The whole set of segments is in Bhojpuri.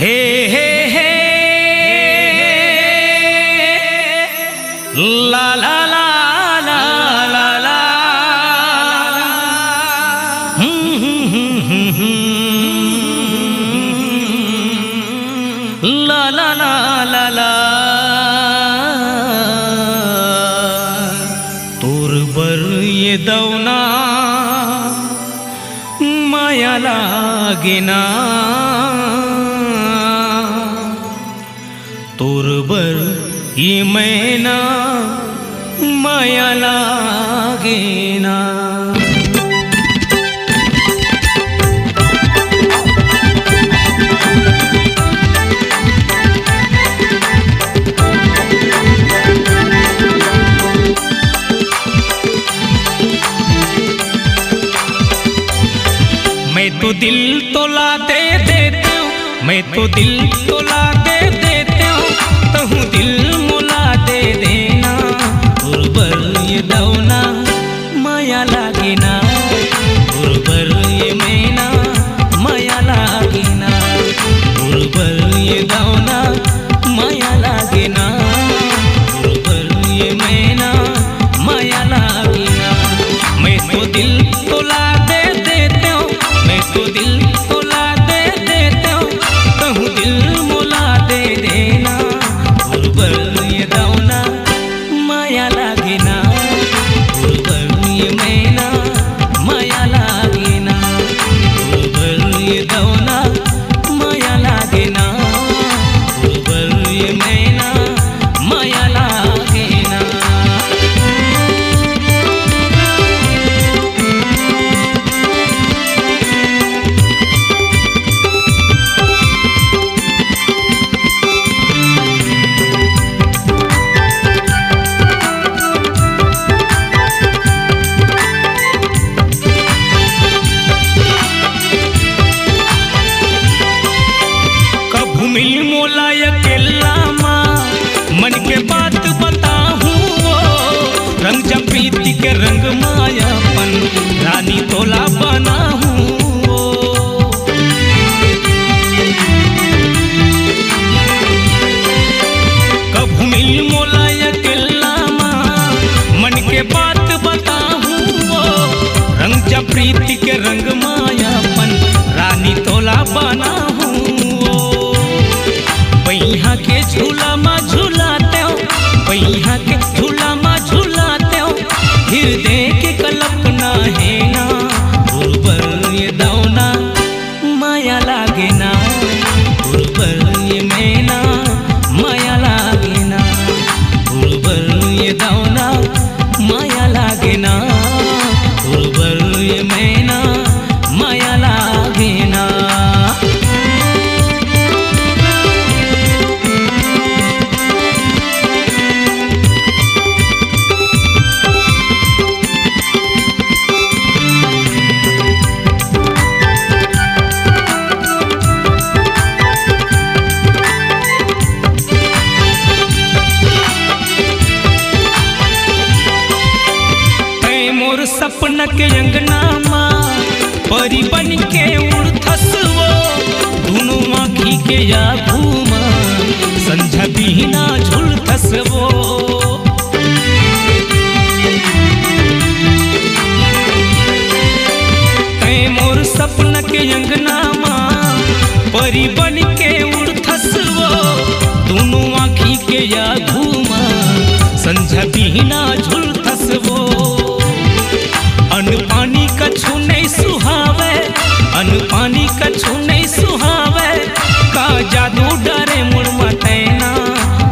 हे हे हे ला ला ला ला ला ला ला ला ला ला ला तोर बर ये दवना माया लागेना तोर बर ये मैना माया लागेना मैं तो दिल तोला दे देता हूँ, मैं तो दिल तोला दे देता हूँ, तहु दिल मुला दे देना गुरबर ये दवना माया लागेना गुरबर ये मैना माया लागेना गुरबर ये दवना माया लागेना गुरबर ये मैना माया लागेना मैं तो दिल तोला दे देता हूँ, मैं तो दिल तोला दे देता हूँ, कहूँ दिल मुला दे देना गुरबर ये दवना माया लागेना गुरबर ये मैना माया लागेना गुरबर ये दवना माया लागेना गुरबर ये मैना माया लागेना मिल मोला अकेला माँ मन के बात बताहूँ वो रंग जब प्रीति के रंग मायापन रानी तोला बनाहूँ कभू मिल मोला अकेला माँ मन के बात बताहूँ वो रंग जब प्रीति के रंग मायापन रानी तोला बनाहूँ पहिया के झूला माँ झूलाते हो पहिया के झूला माँ झूलाते हो हृदय के कल्पना है ना गुरबर ये दवना माया लागेना गुरबर ये मैना माया लागेना गुरबर ये दवना माया लागेना गुरबर ये मैना माया लागेना सपना के अंगना माँ परी बन के उड़थस वो दोनों आँखी के या घूमा संझा बिना झुलथस वो मोर सपना के अंगना माँ परी बन के उड़थस वो दोनों आँखी के या घूमा संझा बिना झुलथस वो अन्न पानी कछु नहीं सुहावे अन्न पानी कछु नहीं सुहावे का जादू डरे मुड़मा तैना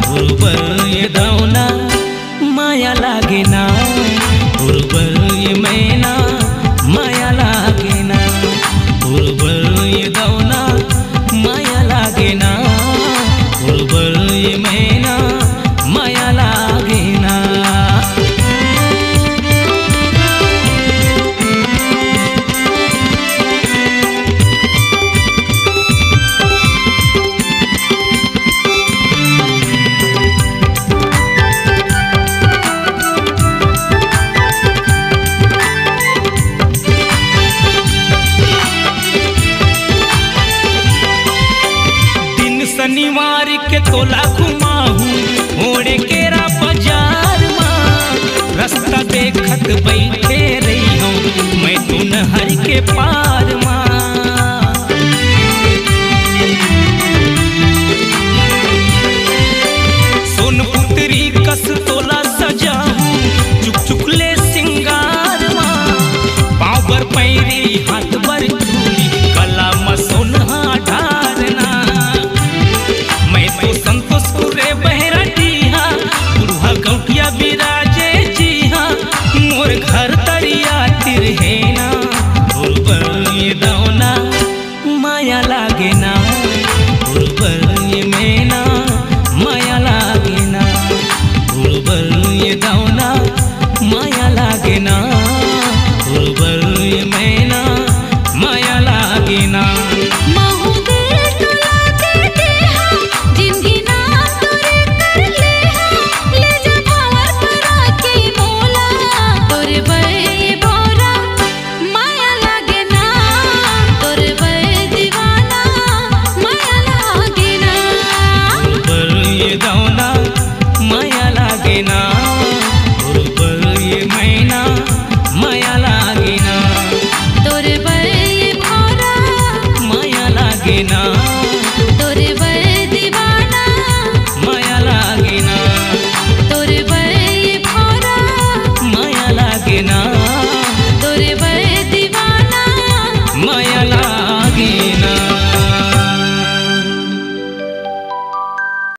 गुरबर ये दवना माया लागेना गुरबर ये मैना माया लागेना गुरबर ये दवना माया लागेना गुरबर ये मैना माया लागेना शनिवार के तोला घुमाहू ओड़े केरा बाजार माँ रास्ता देखत बैठे रही हूँ मैं तो नहर के पार माँ। सोनपुत्री कस तोला सजाहू चुक चुक ले सिंगार माँ पाँव बर पैरी हाथ बर चूड़ी गला में सोनहा ढारना मैं तो संतोष कुरे बहरा डीहा बुढ़ा गौटिया बिराजे जी हाँ मोर घर तरिया तिरहेना गुरुबर ये दौना माया लागे ना गुरुबर